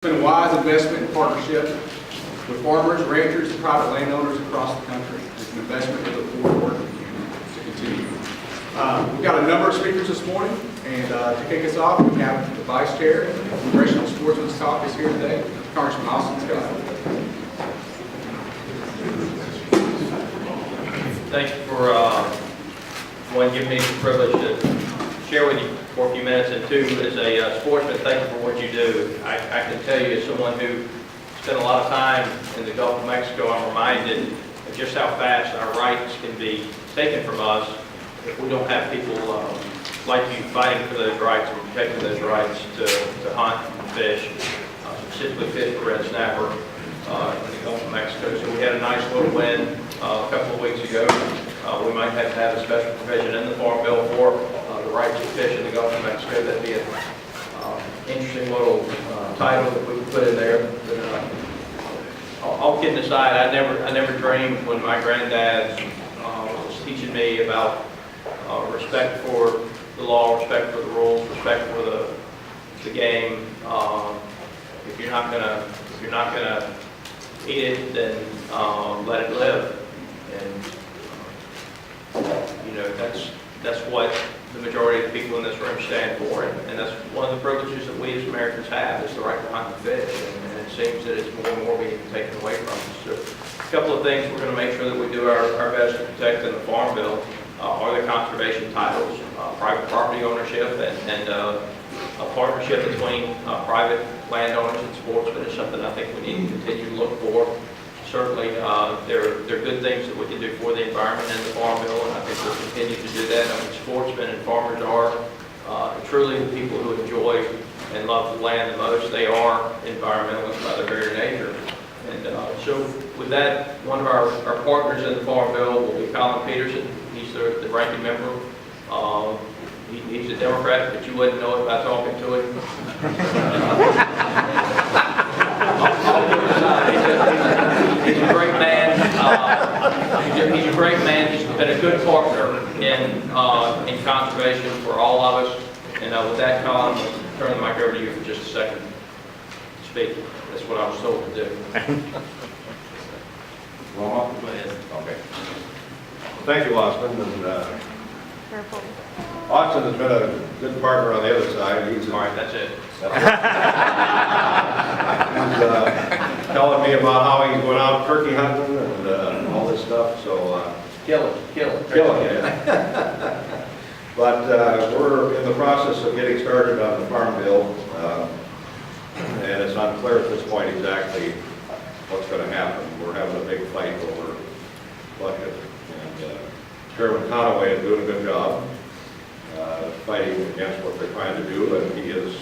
It's been a wise investment and partnership with farmers, ranchers, and private landowners across the country. It's an investment we look forward to continue. We've got a number of speakers this morning, and to kick us off, we have the Vice Chair of the Congressional Sportsmen's Caucus here today, Congressman Austin Scott. Thank you for giving me the privilege to share with you for a few minutes, and two, as a sportsman, thank you for what you do. I can tell you, as someone who spent a lot of time in the Gulf of Mexico, I'm reminded of just how fast our rights can be taken from us if we don't have people like you fighting for those rights and protecting those rights to hunt and fish, specifically fish for red snapper in the Gulf of Mexico. So we had a nice little win a couple of weeks ago. We might have to have a special provision in the Farm Bill for the right to fish in the Gulf of Mexico. That'd be an interesting little title that we could put in there. But, all kidding aside, I never dreamed when my granddad was teaching me about respect for the law, respect for the rules, respect for the game. If you're not gonna eat it, then let it live. And you know, that's what the majority of the people in this room stand for, and that's one of the privileges that we as Americans have, is the right to hunt and fish, and it seems that it's more and more being taken away from us. So a couple of things we're going to make sure that we do our best to protect in the Farm Bill are the conservation titles, private property ownership, and a partnership between private landowners and sportsmen is something I think we need to continue to look for. Certainly, there are good things that we can do for the environment in the Farm Bill, and I think we'll continue to do that. I mean, sportsmen and farmers are truly the people who enjoy and love the land the most. They are environmentalists by their very nature. And so with that, one of our partners in the Farm Bill will be Colin Peterson. He's the ranking member. He's a Democrat, but you wouldn't know it by talking to him. He's a great man. He's a great man. He's been a good partner in conservation for all of us. And with that, Colin, I'll turn the mic over to you for just a second to speak. That's what I was told to do. Well, Go ahead. okay. Well, thank you, Austin. And Austin has been a good partner on the other side. He's All right, that's it. He's telling me about how he's going out turkey hunting and all this stuff. So Kill it. killing it. But we're in the process of getting started on the Farm Bill, and it's unclear at this point exactly what's going to happen. We're having a big fight over budget, and Chairman Conaway is doing a good job fighting against what they're trying to do, and he has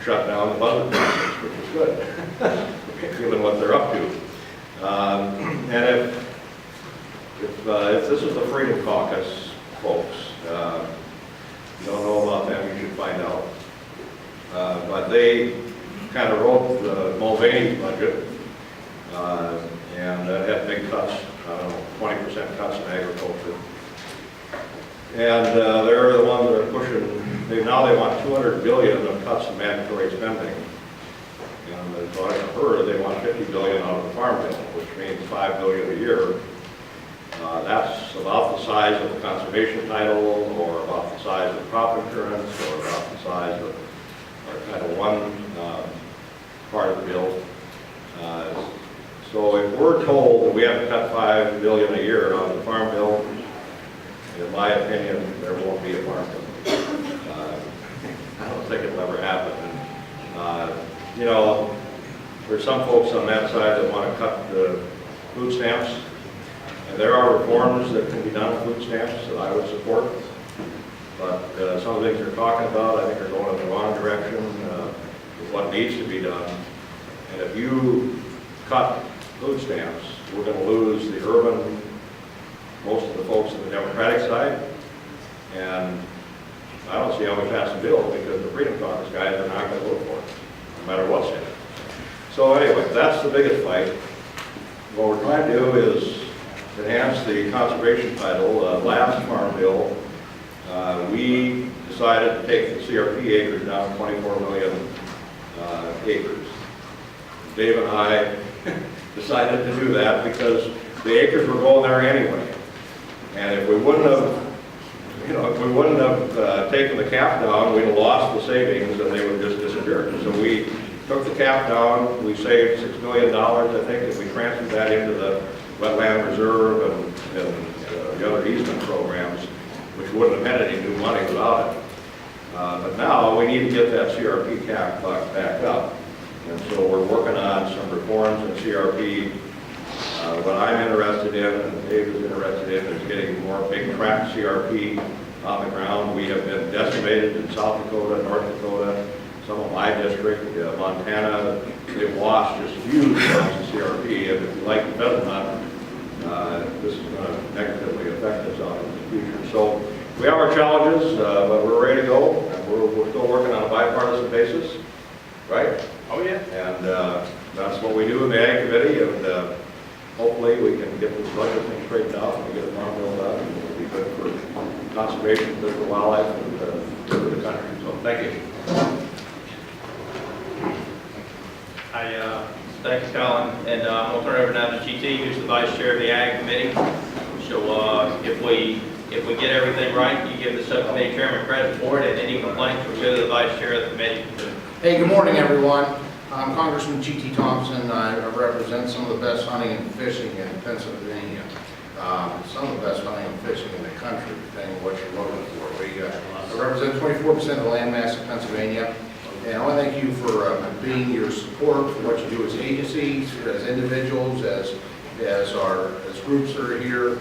shut down the budget process, which is good, given what they're up to. And if this is the Freedom Caucus folks, you don't know about them, you should find out. But they kind of wrote the Mulvaney budget, and that had big cuts, I don't know, 20% cuts in agriculture. And they're the ones that are pushing, now they want $200 billion of cuts in mandatory spending. And as I heard, they want $50 billion out of the Farm Bill, which means $5 billion a year. That's about the size of the conservation title, or about the size of crop insurance, or about the size of Title I part of the bill. So if we're told that we have to cut $5 billion a year on the Farm Bill, in my opinion, there won't be a Farm Bill. I don't think it'll ever happen. You know, there's some folks on that side that want to cut the food stamps. And there are reforms that can be done with food stamps that I would support. But some of the things you're talking about, I think are going in the wrong direction with what needs to be done. And if you cut food stamps, we're going to lose the urban, most of the folks on the Democratic side. And I don't see how we pass the bill, because the Freedom Caucus guys are not going to vote for it, no matter what's in it. So anyway, that's the biggest fight. What we're trying to do is enhance the conservation title. Last Farm Bill, we decided to take the CRP acres down to 24 million acres. Dave and I decided to do that because the acres were going there anyway. And if we wouldn't have, taken the cap down, we'd have lost the savings and they would just disappear. So we took the cap down, we saved $6 million, I think, and we transferred that into the wetland reserve and the other easement programs, which wouldn't have had any new money without it. But now we need to get that CRP cap back up. And so we're working on some reforms in CRP. What I'm interested in, and Dave is interested in, is getting more big tract CRP on the ground. We have been decimated in South Dakota, North Dakota, some of my district, Montana. They've lost just huge amounts of CRP. And if you like the pheasant hunt, this is going to negatively affect us out in the future. So we have our challenges, but we're ready to go. And we're still working on a bipartisan basis, right? Oh, yeah. And that's what we do in the Ag Committee, and hopefully we can get this budget thing straightened out and we get a farm bill done, and it'll be good for conservation, good for wildlife, and good for the country. So thank you. Thank you, Colin. And I'm going to turn it over now to GT, who's the Vice Chair of the Ag Committee. So if we get everything right, you give the subcommittee chairman credit for it, and any complaints will go to the Vice Chair of the committee. Hey, good morning, everyone. I'm Congressman G.T. Thompson. I represent some of the best hunting and fishing in Pennsylvania. Some of the best hunting and fishing in the country, depending on what you're looking for. I represent 24% of the landmass of Pennsylvania. And I want to thank you for being your support for what you do as agencies, as individuals, as groups that are here.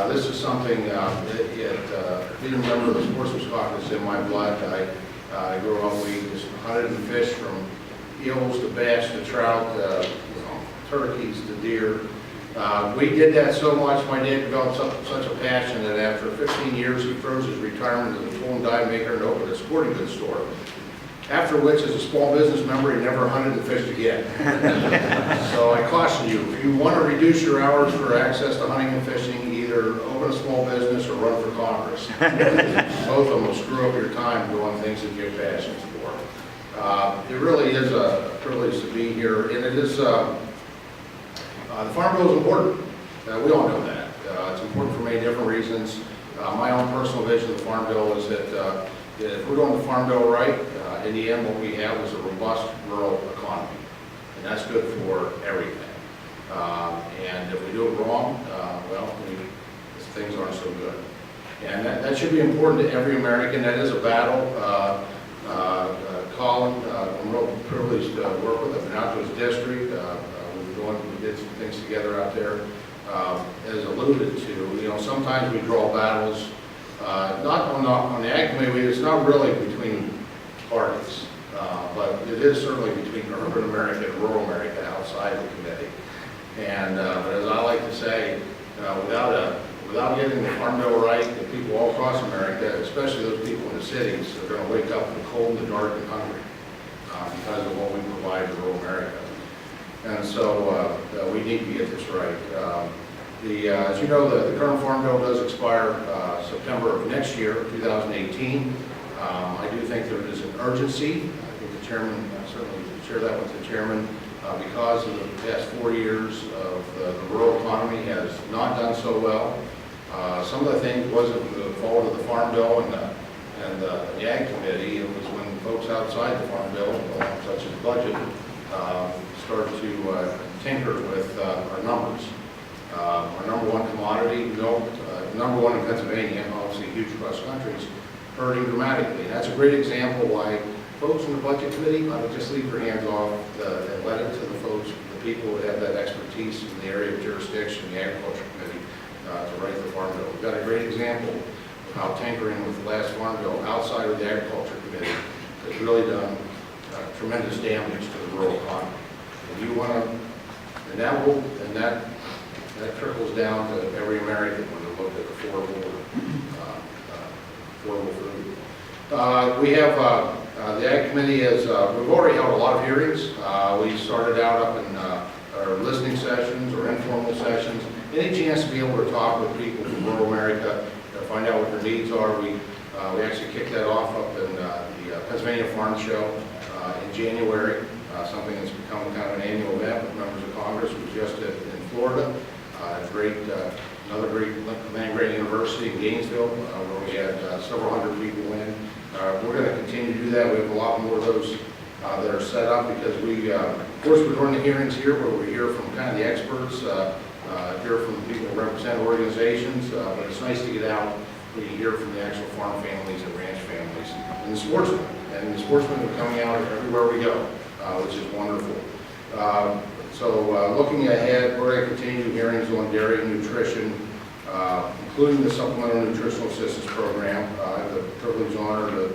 This is something being a member of the Sportsmen Caucus in my blood. I grew up, we just hunted and fished from eels to bass to trout, turkeys to deer. We did that so much, my dad developed such a passion that after 15 years he froze his retirement as a tool and die maker and opened a sporting goods store. After which, as a small business member, he never hunted and fished again. So I caution you, if you want to reduce your hours for access to hunting and fishing, either open a small business or run for Congress. Both of them will screw up your time doing things that you have passions for. It really is a privilege to be here, and it is, the Farm Bill is important. We all know that. It's important for many different reasons. My own personal vision of the Farm Bill is that if we're doing the Farm Bill right, in the end what we have is a robust rural economy, and that's good for everything. And if we do it wrong, things aren't so good. And that should be important to every American. That is a battle. Colin, I'm real privileged to work with him. I've been out to his district. We did some things together out there. As alluded to, sometimes we draw battles, not on the Ag Committee, it's not really between parties, but it is certainly between urban America and rural America outside the committee. And but as I like to say, without getting the Farm Bill right, the people all across America, especially those people in the cities, are going to wake up in the cold, the dark, and hungry because of what we provide to rural America. And so we need to get this right. As you know, the current Farm Bill does expire September of next year, 2018. I do think there is an urgency. I think the chairman, certainly share that with the chairman, because of the past 4 years of the rural economy has not done so well. Some of the things wasn't the fault of the Farm Bill and the Ag Committee. It was when folks outside the Farm Bill, such as budget, started to tinker with our numbers. Our number one commodity, milk, number one in Pennsylvania, obviously huge across country, is hurting dramatically. And that's a great example why folks in the Budget Committee ought to just leave their hands off and let it to the folks, the people who have that expertise in the area of jurisdiction, the Agriculture Committee, to write the Farm Bill. We've got a great example of how tinkering with the last Farm Bill outside of the Agriculture Committee has really done tremendous damage to the rural economy. And you want to, and that trickles down to every American when they look at affordable food. We have the Ag Committee has we've already held a lot of hearings. We started out up in our listening sessions or informal sessions. Any chance to be able to talk with people from rural America to find out what their needs are. We actually kicked that off up in the Pennsylvania Farm Show in January. Something that's become kind of an annual in Gainesville, where we had several hundred people in. We're going to continue to do that. We have a lot more of those that are set up because we, of course, we're doing the hearings here where we hear from kind of the experts, hear from the people who represent organizations, but it's nice to get out where you hear from the actual farm families and ranch families and the sportsmen. And the sportsmen are coming out everywhere we go, which is wonderful. So looking ahead, we're going to continue hearings on dairy and nutrition, including the Supplemental Nutritional Assistance Program. I have the privilege and honor to,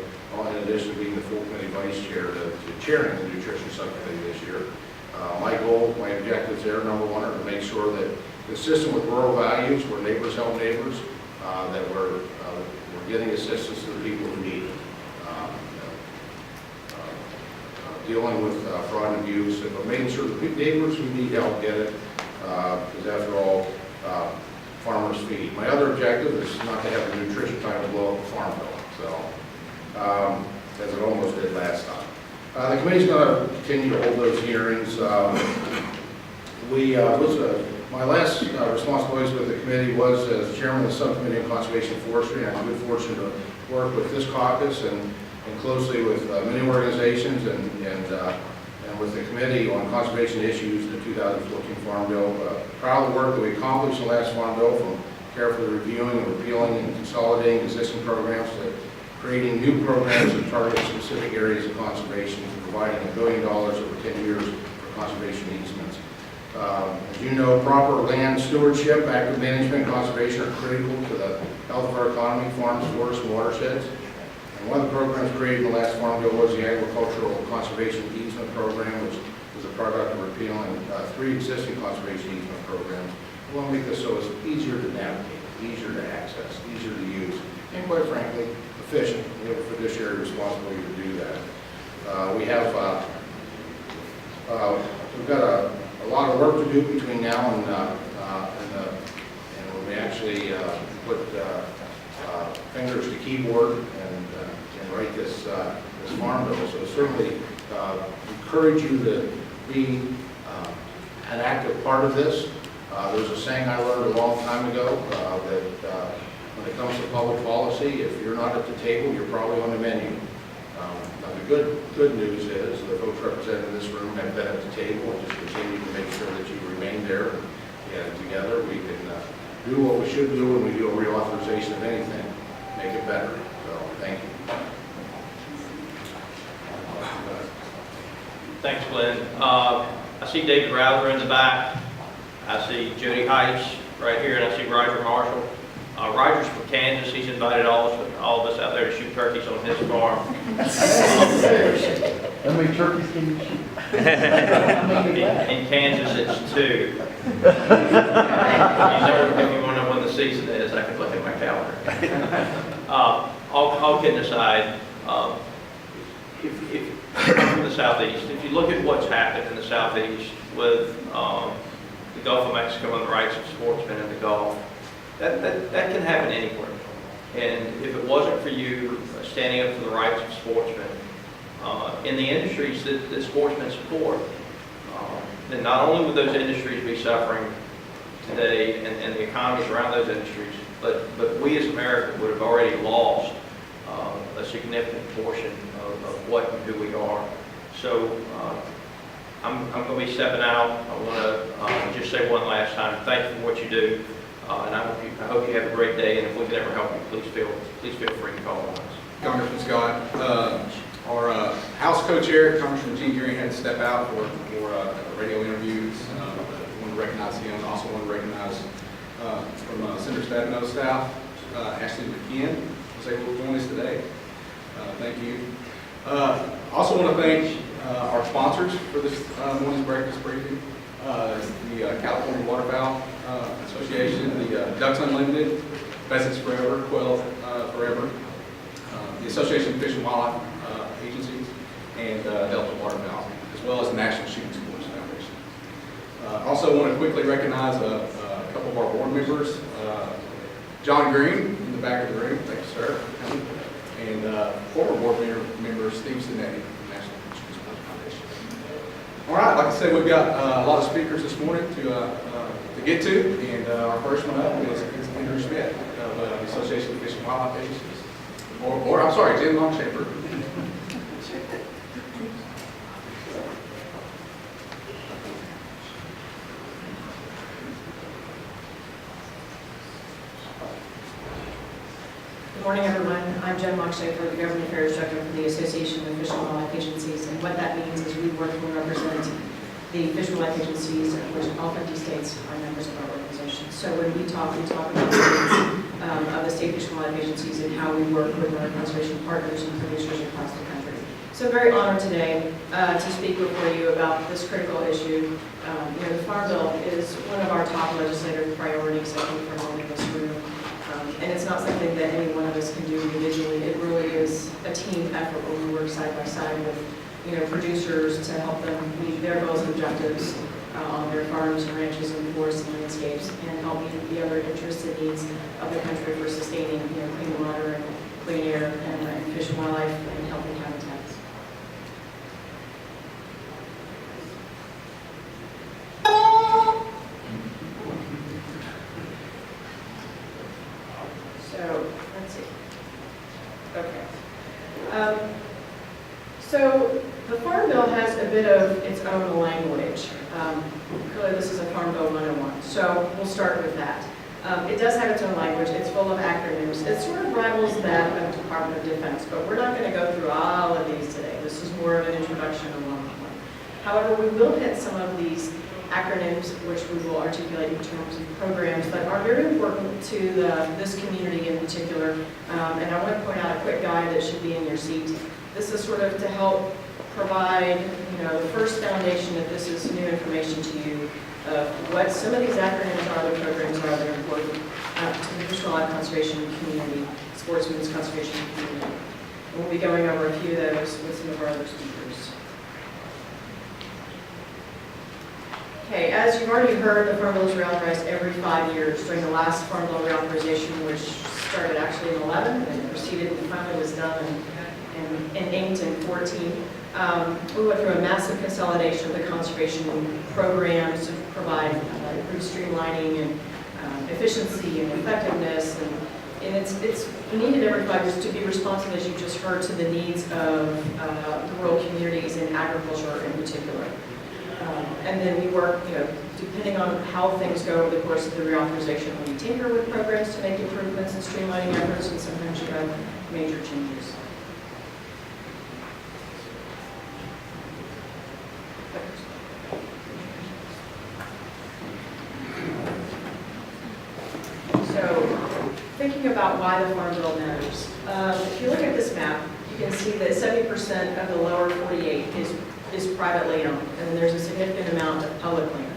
in addition to being the full committee vice chair, to chairing the nutrition subcommittee this year. My goal, my objectives there, number one, are to make sure that consistent with rural values, where neighbors help neighbors, that we're getting assistance to the people who need it. Dealing with fraud and abuse, but making sure the neighbors who need help get it, because after all, farmers feed. My other objective is not to have a nutrition title blow up a farm bill, so as it almost did last time. The committee's going to continue to hold those hearings. My last responsibilities with the committee was as chairman of the subcommittee on conservation and forestry. And I'm good fortune to work with this caucus and closely with many organizations and with the committee on conservation issues in the 2014 Farm Bill. Proud of the work that we accomplished in the last Farm Bill, from carefully reviewing and repealing and consolidating existing programs to creating new programs that target specific areas of conservation, and providing $1 billion over 10 years for conservation easements. As you know, proper land stewardship, active management, and conservation are critical to the health of our economy, farms, forests, and watersheds. And one of the programs created in the last Farm Bill was the Agricultural Conservation Easement Program, which is a product of repealing 3 existing conservation easement programs. We want to make this so it's easier to navigate, easier to access, easier to use, and quite frankly, efficient. We have a fiduciary responsibility to do that. We've got a lot of work to do between now and when we actually put fingers to keyboard and write this farm bill. So certainly encourage you to be an active part of this. There's a saying I learned a long time ago that when it comes to public policy, if you're not at the table, you're probably on the menu. Now the good news is the folks represented in this room have been at the table and just continue to make sure that you remain there. And together we can do what we should do when we do a reauthorization of anything, make it better. So thank you. Thanks, Glenn. I see David Rouser in the back. I see Jody Heights right here, and I see Roger Marshall. Roger's from Kansas. He's invited all of us out there to shoot turkeys on his farm. How many turkeys can you shoot? In Kansas, it's 2. If you want to know when the season is, I can look at my calendar. All kidding aside, if from the southeast, if you look at what's happened in the southeast with the Gulf of Mexico and the rights of sportsmen in the Gulf, that can happen anywhere. And if it wasn't for you standing up for the rights of sportsmen in the industries that sportsmen support, then not only would those industries be suffering today and the economies around those industries, but we as America would have already lost a significant portion of what and who we are. So I'm going to be stepping out. I want to just say one last time, thank you for what you do. And I hope you have a great day, and if we can ever help you, please feel free to call on us. Congressman Scott, our House co-chair, Congressman Gene Geary, had to step out for radio interviews. I want to recognize him. I also want to recognize from Senator Stabeno's staff, Ashley McKeon was able to join us today. Thank you. Also want to thank our sponsors for this morning's breakfast briefing. The California Waterfowl Association, the Ducks Unlimited, Pheasants Forever, Quail Forever, the Association of Fish and Wildlife Agencies, and Delta Waterfowl, as well as the National Shooting Sports Foundation. Also want to quickly recognize a couple of our board members. John Green in the back of the room, thank you, sir, for coming, and former board member Steve Sinetti from the National Shooting Sports Foundation. All right, like I said, we've got a lot of speakers this morning to get to, and our first one up is Andrew Smith of the Association of Fish and Wildlife Agencies, or I'm sorry, Jim Longshaper. Good morning, everyone. I'm Jen Lockshafer, the Government Affairs Director for the Association of Fish and Wildlife Agencies. And what that means is we work and represent the fish and wildlife agencies, which all 50 states are members of our organization. So when we talk about the needs of the state fish and wildlife agencies and how we work with our conservation partners and producers across the country. So very honored today to speak before you about this critical issue. The Farm Bill is one of our top legislative priorities, I think, for all in this room. And it's not something that any one of us can do individually. It really is a team effort where we work side by side with, producers to help them meet their goals and objectives on their farms and ranches and forests and landscapes, and helping the other interests and needs of the country for sustaining, clean water and clean air and fish and wildlife and healthy habitats. So, let's see. Okay. So the Farm Bill has a bit of its own language. Clearly this is a Farm Bill 101, so we'll start with that. It does have its own language. It's full of acronyms. It sort of rivals that of Department of Defense, but we're not going to go through all of these today. This is more of an introduction to one-on-one. However, we will hit some of these acronyms, which we will articulate in terms of programs that are very important to this community in particular. And I want to point out a quick guide that should be in your seat. This is sort of to help provide, the first foundation if this is new information to you, of what some of these acronyms are, the programs are that are important to the fish and wildlife conservation community, Sportsmen's conservation community. And we'll be going over a few of those with some of our other speakers. Okay, as you've already heard, the Farm Bill is reauthorized every 5 years. During the last Farm Bill reauthorization, which started actually in 11 and proceeded and finally was done and inked in 14. We went through a massive consolidation of the conservation programs to provide improved streamlining and efficiency and effectiveness. And it's needed every 5 years to be responsive, as you just heard, to the needs of the rural communities and agriculture in particular. And then we work, depending on how things go over the course of the reauthorization, we tinker with programs to make improvements and streamlining efforts, and sometimes you have major changes. So, thinking about why the Farm Bill matters. If you look at this map, you can see that 70% of the lower 48 is privately owned, and there's a significant amount of public land.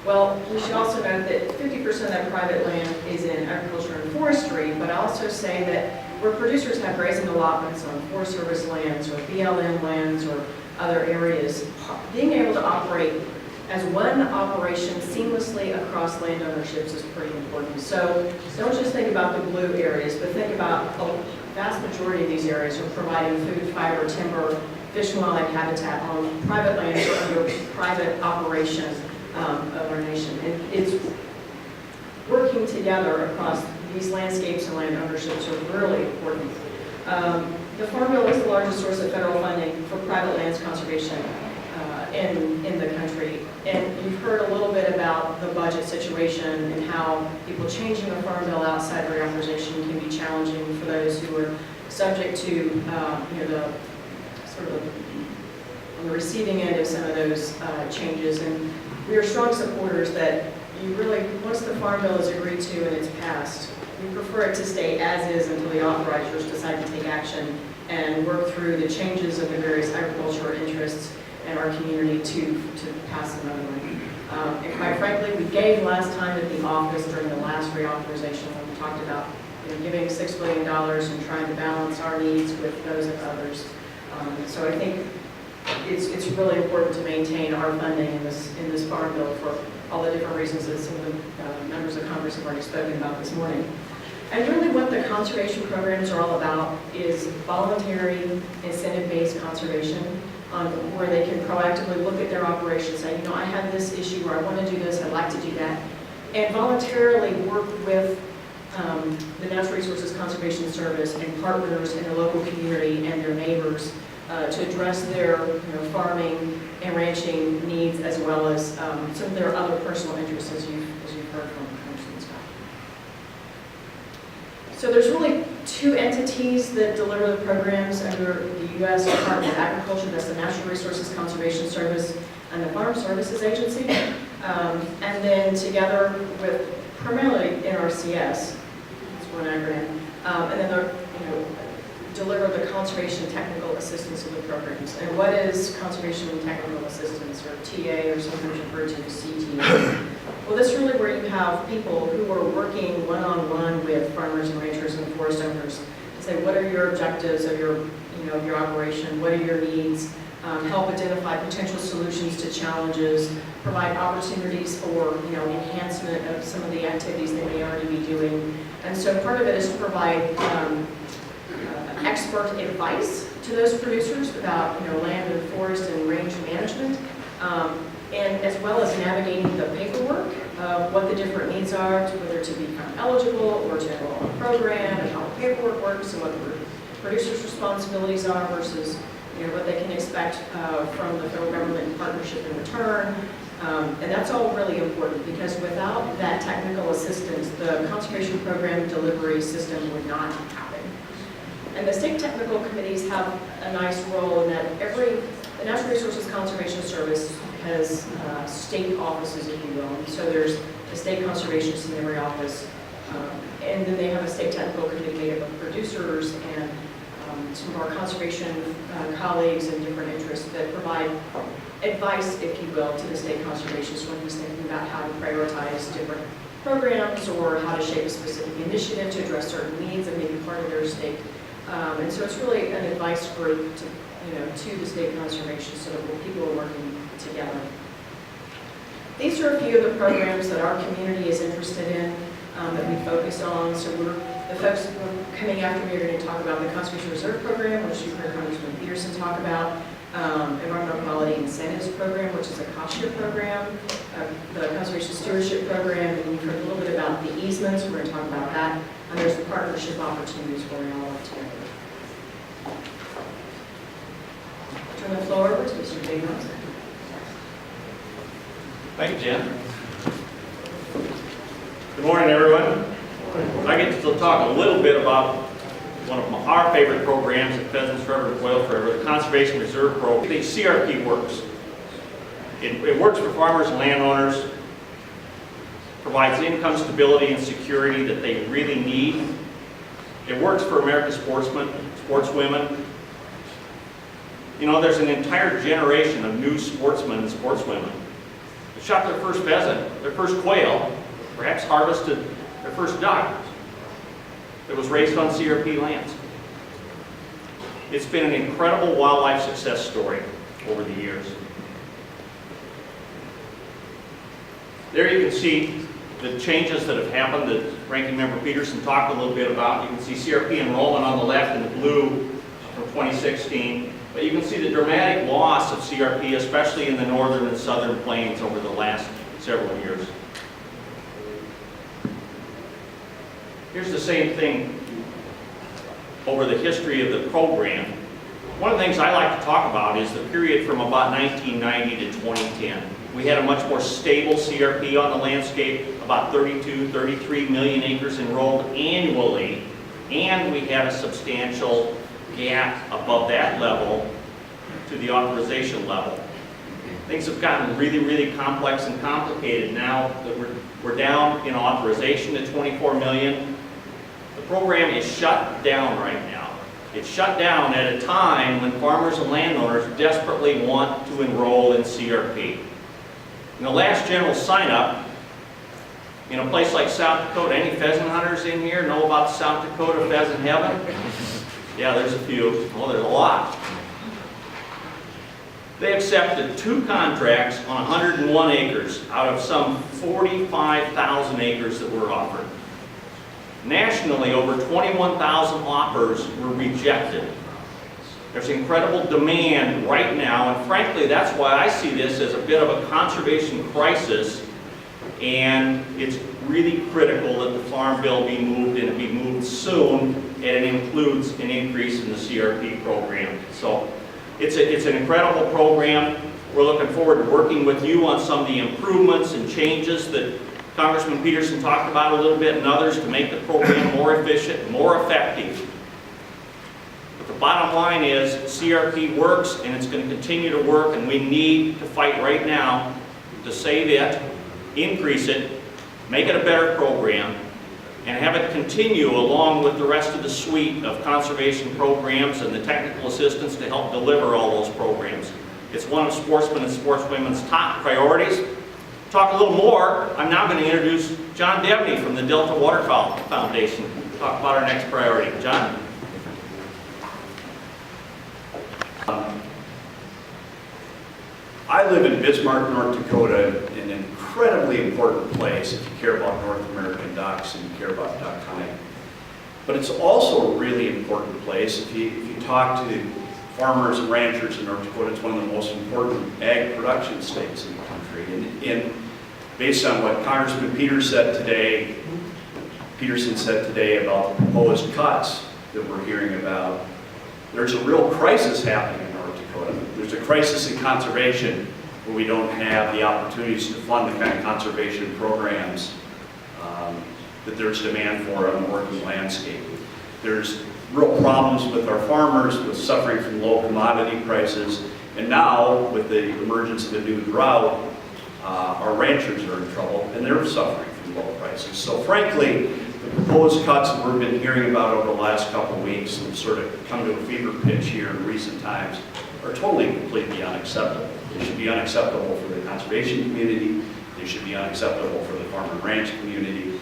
Well, we should also note that 50% of that private land is in agriculture and forestry, but I also say that where producers have grazing allotments on Forest Service lands or BLM lands or other areas, being able to operate as one operation seamlessly across land ownerships is pretty important. So don't just think about the blue areas, but think about the vast majority of these areas are providing food, fiber, timber, fish and wildlife habitat on private lands or under private operation of our nation. And it's working together across these landscapes and land ownerships are really important. The Farm Bill is the largest source of federal funding for private lands conservation in the country. And you've heard a little bit about the budget situation and how people changing the Farm Bill outside of reauthorization can be challenging for those who are subject to the sort of on the receiving end of some of those changes. And we are strong supporters that you really, once the Farm Bill is agreed to and it's passed, we prefer it to stay as is until the authorizers decide to take action and work through the changes of the various agricultural interests in our community to pass another one. And quite frankly, we gave last time at the office during the last reauthorization when we talked about giving $6 billion and trying to balance our needs with those of others. So I think it's really important to maintain our funding in this Farm Bill for all the different reasons that some of the members of Congress have already spoken about this morning. And really what the conservation programs are all about is voluntary, incentive-based conservation. where they can proactively look at their operation, say, you know, I have this issue, or I want to do this, I'd like to do that, and voluntarily work with the Natural Resources Conservation Service and partners in their local community and their neighbors to address their farming and ranching needs, as well as some of their other personal interests, as you've heard from Congressman Scott. So there's really two entities that deliver the programs under the U.S. Department of Agriculture. That's the Natural Resources Conservation Service and the Farm Services Agency. And then together with primarily NRCS, that's one acronym, and then they're, deliver the conservation technical assistance of the programs. And what is conservation technical assistance, or TA, or sometimes referred to as CTA? Well, this is really where you have people who are working one-on-one with farmers and ranchers and forest owners to say, what are your objectives of your, of your operation? What are your needs? Help identify potential solutions to challenges, provide opportunities for, enhancement of some of the activities they may already be doing. And so part of it is to provide expert advice to those producers about, land and forest and range management, and as well as navigating the paperwork of what the different needs are, whether to become eligible or to enroll in a program, and how the paperwork works, and what the producer's responsibilities are versus what they can expect from the federal government in partnership in return. And that's all really important, because without that technical assistance, the conservation program delivery system would not happen. And the state technical committees have a nice role in that the Natural Resources Conservation Service has state offices, if you will. And so there's the State Conservation Scenario Office, and then they have a state technical committee made up of producers and some of our conservation colleagues and different interests that provide advice, if you will, to the state conservationists when he's thinking about how to prioritize different programs or how to shape a specific initiative to address certain needs that may be part of their state. And so it's really an advice group to the state conservation, so that people are working together. These are a few of the programs that our community is interested in, that we focus on. So the folks who are coming after me are going to talk about the Conservation Reserve Program, which you've heard Congressman Peterson talk about, Environmental Quality Incentives Program, which is a cost-share program, the Conservation Stewardship Program, and you've heard a little bit about the easements. We're going to talk about that. And there's the partnership opportunities where we all work together. Turn the floor over to Mr. Dave Nelson. Thank you, Jen. Good morning, everyone. I get to talk a little bit about one of our favorite programs at Pheasants River, Quail River, the Conservation Reserve Program. The CRP works. It works for farmers and landowners, provides income stability and security that they really need. It works for American sportsmen, sportswomen. There's an entire generation of new sportsmen and sportswomen that shot their first pheasant, their first quail, perhaps harvested their first duck that was raised on CRP lands. It's been an incredible wildlife success story over the years. There you can see the changes that have happened that Ranking Member Peterson talked a little bit about. You can see CRP enrollment on the left in the blue from 2016. But you can see the dramatic loss of CRP, especially in the northern and southern plains over the last several years. Here's the same thing over the history of the program. One of the things I like to talk about is the period from about 1990 to 2010. We had a much more stable CRP on the landscape, about 32, 33 million acres enrolled annually, and we had a substantial gap above that level to the authorization level. Things have gotten really, really complex and complicated now that we're down in authorization to 24 million. The program is shut down right now. It's shut down at a time when farmers and landowners desperately want to enroll in CRP. In the last general sign-up, in a place like South Dakota, any pheasant hunters in here know about South Dakota pheasant heaven? Yeah, there's a few. Well, there's a lot. They accepted 2 contracts on 101 acres out of some 45,000 acres that were offered. Nationally, over 21,000 offers were rejected. There's incredible demand right now, and frankly, that's why I see this as a bit of a conservation crisis, and it's really critical that the Farm Bill be moved, and it be moved soon, and it includes an increase in the CRP program. So it's an incredible program. We're looking forward to working with you on some of the improvements and changes that Congressman Peterson talked about a little bit, and others, to make the program more efficient, more effective. But the bottom line is CRP works, and it's going to continue to work, and we need to fight right now to save it, increase it, make it a better program, and have it continue along with the rest of the suite of conservation programs and the technical assistance to help deliver all those programs. It's one of Sportsmen and Sportswomen's top priorities. Talk a little more, I'm now going to introduce John Debney from the Delta Waterfowl Foundation to talk about our next priority. John? I live in Bismarck, North Dakota, an incredibly important place if you care about North American ducks and you care about duck hunting. But it's also a really important place if you talk to farmers and ranchers in North Dakota. It's one of the most important ag production states in the country. And based on what Congressman Peterson said today about the proposed cuts that we're hearing about, there's a real crisis happening in North Dakota. There's a crisis in conservation where we don't have the opportunities to fund the kind of conservation programs that there's demand for on the working landscape. There's real problems with our farmers, with suffering from low commodity prices, and now with the emergence of a new drought, our ranchers are in trouble and they're suffering from low prices. So frankly, the proposed cuts that we've been hearing about over the last couple of weeks and sort of come to a fever pitch here in recent times are totally and completely unacceptable. They should be unacceptable for the conservation community. They should be unacceptable for the farm and ranch community.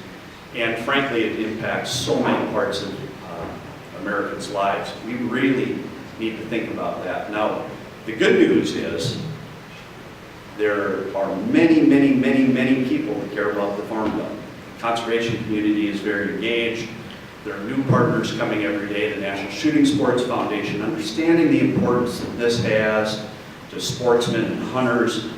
And frankly, it impacts so many parts of Americans' lives. We really need to think about that. Now, the good news is there are many, many, many, many people that care about the Farm Bill. The conservation community is very engaged. There are new partners coming every day. The National Shooting Sports Foundation, understanding the importance that this has to sportsmen and hunters,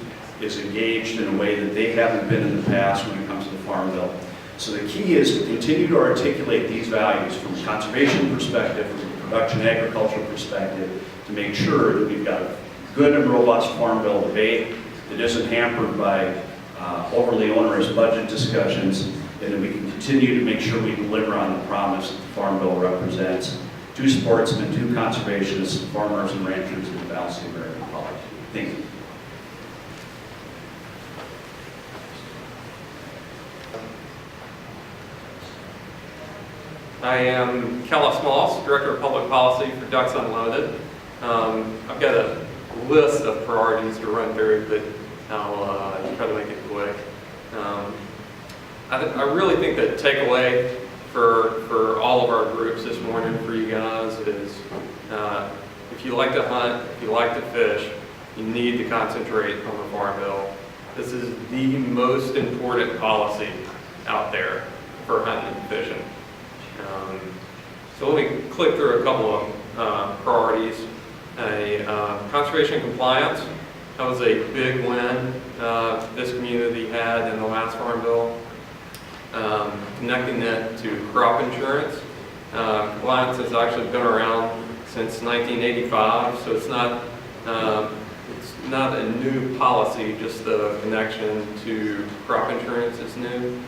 is engaged in a way that they haven't been in the past when it comes to the Farm Bill. So the key is to continue to articulate these values from a conservation perspective, from a production agriculture perspective, to make sure that we've got a good and robust Farm Bill debate that isn't hampered by overly onerous budget discussions, and that we can continue to make sure we deliver on the promise that the Farm Bill represents to sportsmen, to conservationists, farmers and ranchers, and the balance of the American public. Thank you. I am Kellis Moss, Director of Public Policy for Ducks Unloaded. I've got a list of priorities to run through, but I'll try to make it quick. I really think the takeaway for all of our groups this morning for you guys is if you like to hunt, if you like to fish, you need to concentrate on the Farm Bill. This is the most important policy out there for hunting and fishing. So let me click through a couple of priorities. Conservation compliance, that was a big win this community had in the last Farm Bill. Connecting that to crop insurance. Compliance has actually been around since 1985, so it's not a new policy, just the connection to crop insurance is new.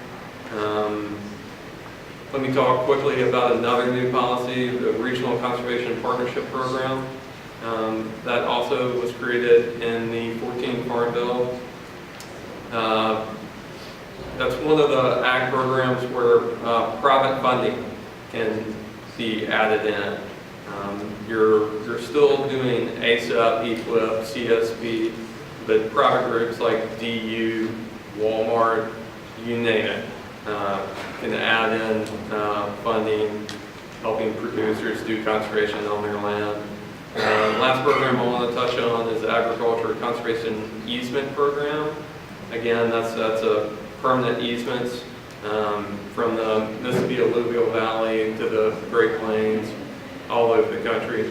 Let me talk quickly about another new policy, the Regional Conservation Partnership Program. That also was created in the 14th Farm Bill. That's one of the ag programs where private funding can be added in. You're still doing ASAP, EQIP, CSP, but private groups like DU, Walmart, you name it, can add in funding, helping producers do conservation on their land. Last program I want to touch on is the Agriculture Conservation Easement Program. Again, that's a permanent easements from the Mississippi Alluvial Valley to the Great Plains, all over the country.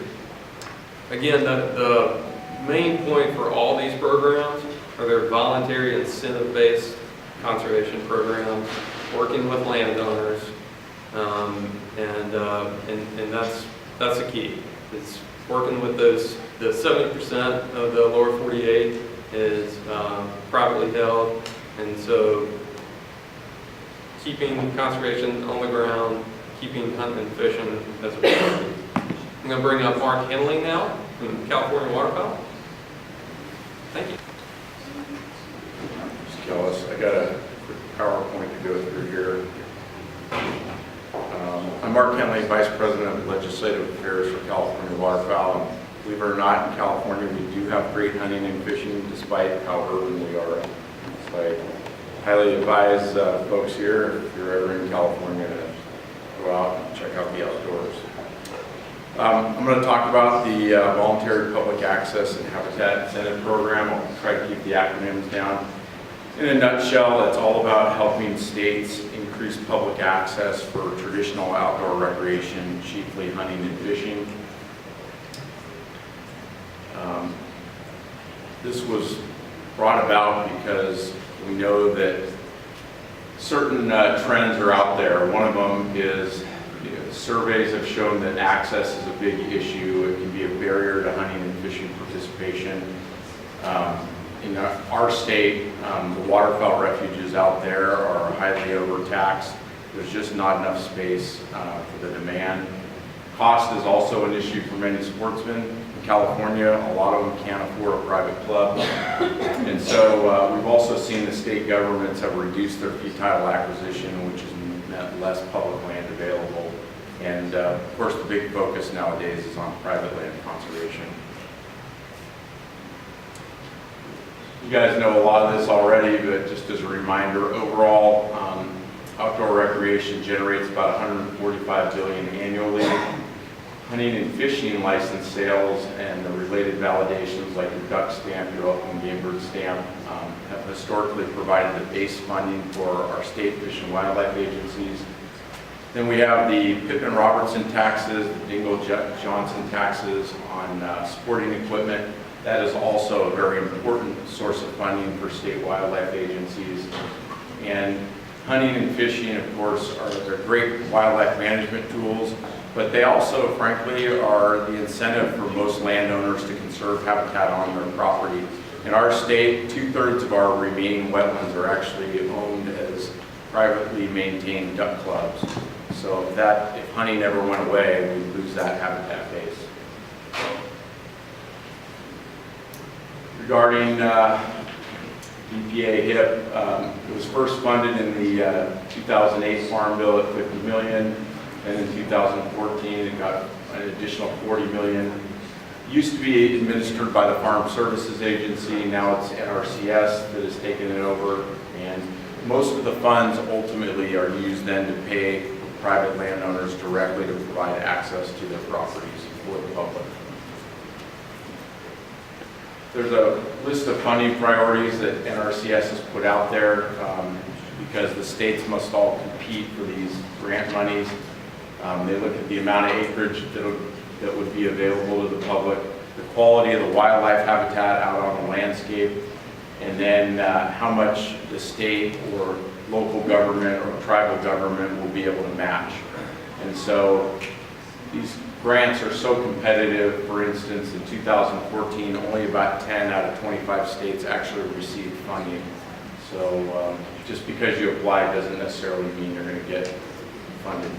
again, the main point for all these programs are their voluntary incentive-based conservation programs, working with landowners, and that's the key. It's working with those. The 70% of the lower 48 is privately held, and so keeping conservation on the ground, keeping hunting and fishing as a priority. I'm going to bring up Mark Henley now from California Waterfowl. Thank you. Mr. Kellis, I got a quick PowerPoint to go through here. I'm Mark Henley, Vice President of Legislative Affairs for California Waterfowl. And believe it or not, in California we do have great hunting and fishing despite how urban we are. So I highly advise folks here, if you're ever in California, to go out and check out the outdoors. I'm going to talk about the Voluntary Public Access and Habitat Incentive Program. I'll try to keep the acronyms down. In a nutshell, it's all about helping states increase public access for traditional outdoor recreation, chiefly hunting and fishing. This was brought about because we know that certain trends are out there. One of them is surveys have shown that access is a big issue. It can be a barrier to hunting and fishing participation. In our state, the waterfowl refuges out there are highly overtaxed. There's just not enough space for the demand. Cost is also an issue for many sportsmen. In California, a lot of them can't afford a private club. And so we've also seen the state governments have reduced their fee title acquisition, which has meant less public land available. And of course, the big focus nowadays is on private land conservation. You guys know a lot of this already, but just as a reminder, overall, outdoor recreation generates about $145 billion annually. Hunting and fishing license sales and the related validations like your duck stamp, your open game bird stamp, have historically provided the base funding for our state fish and wildlife agencies. Then we have the Pittman-Robertson taxes, the Dingell-Johnson taxes on sporting equipment. That is also a very important source of funding for state wildlife agencies. And hunting and fishing, of course, they're great wildlife management tools, but they also, frankly, are the incentive for most landowners to conserve habitat on their property. In our state, 2/3 of our remaining wetlands are actually owned as privately maintained duck clubs. So if hunting ever went away, we'd lose that habitat base. Regarding EPA HIP, it was first funded in the 2008 Farm Bill at $50 million, and in 2014 it got an additional $40 million. It used to be administered by the Farm Services Agency, now it's NRCS that has taken it over, and most of the funds ultimately are used then to pay private landowners directly to provide access to their properties for the public. There's a list of funding priorities that NRCS has put out there because the states must all compete for these grant monies. They look at the amount of acreage that would be available to the public, the quality of the wildlife habitat out on the landscape, and then how much the state or local government or tribal government will be able to match. And so these grants are so competitive. For instance, in 2014, only about 10 out of 25 states actually received funding. So just because you apply doesn't necessarily mean you're going to get funded.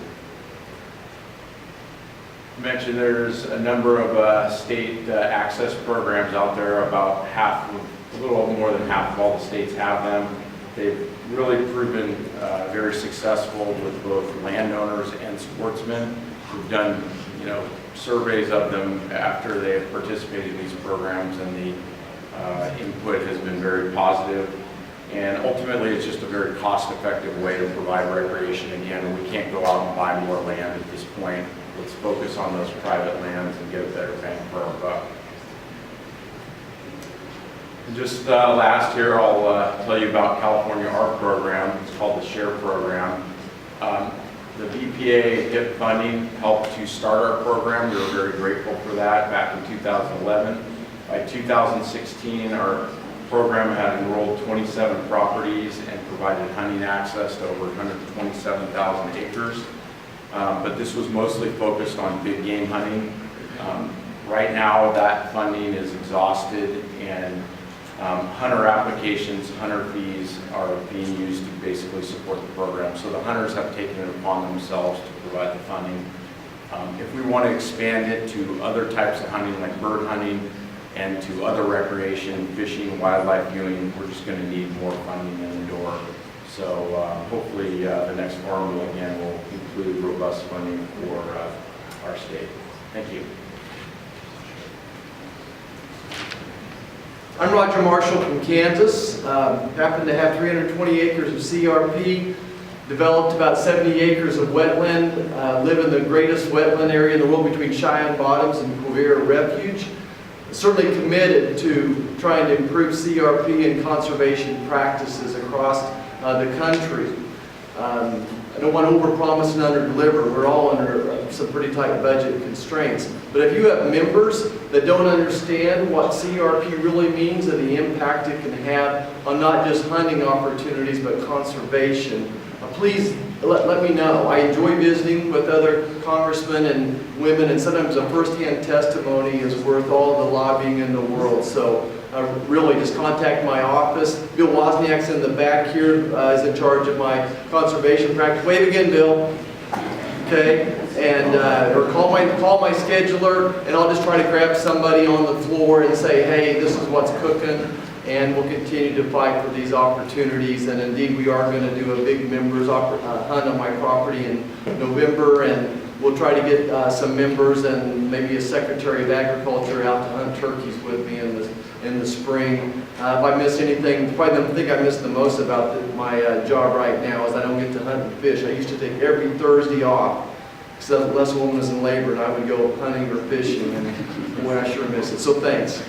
I mentioned there's a number of state access programs out there. About a little more than half of all the states have them. They've really proven very successful with both landowners and sportsmen. We've done surveys of them after they have participated in these programs, and the input has been very positive. And ultimately, it's just a very cost-effective way to provide recreation again. We can't go out and buy more land at this point. Let's focus on those private lands and get a better bang for our buck. And just last here, I'll tell you about California ARC program. It's called the SHARE program. The VPA HIP funding helped to start our program. We were very grateful for that back in 2011. By 2016, our program had enrolled 27 properties and provided hunting access to over 127,000 acres. But this was mostly focused on big game hunting. Right now, that funding is exhausted, and hunter applications, hunter fees are being used to basically support the program. So the hunters have taken it upon themselves to provide the funding. If we want to expand it to other types of hunting, like bird hunting, and to other recreation, fishing, wildlife viewing, we're just going to need more funding in the door. So hopefully the next farm bill again will include robust funding for our state. Thank you. I'm Roger Marshall from Kansas. Happen to have 320 acres of CRP, developed about 70 acres of wetland, live in the greatest wetland area in the world between Cheyenne Bottoms and Quivira Refuge. Certainly committed to trying to improve CRP and conservation practices across the country. I don't want to overpromise and underdeliver. We're all under some pretty tight budget constraints. But if you have members that don't understand what CRP really means and the impact it can have on not just hunting opportunities but conservation, please let me know. I enjoy visiting with other congressmen and women, and sometimes a first-hand testimony is worth all the lobbying in the world. So really just contact my office. Bill Wozniak's in the back here, is in charge of my conservation practice. Wave again, Bill. Okay, and or call my scheduler, and I'll just try to grab somebody on the floor and say, hey, this is what's cooking, and we'll continue to fight for these opportunities. And indeed, we are going to do a big members hunt on my property in November, and we'll try to get some members and maybe a Secretary of Agriculture out to hunt turkeys with me in the spring. If I miss anything, probably the thing I miss the most about my job right now is I don't get to hunt and fish. I used to take every Thursday off, because Les Woman was in labor, and I would go hunting or fishing, and boy, I sure miss it. So thanks.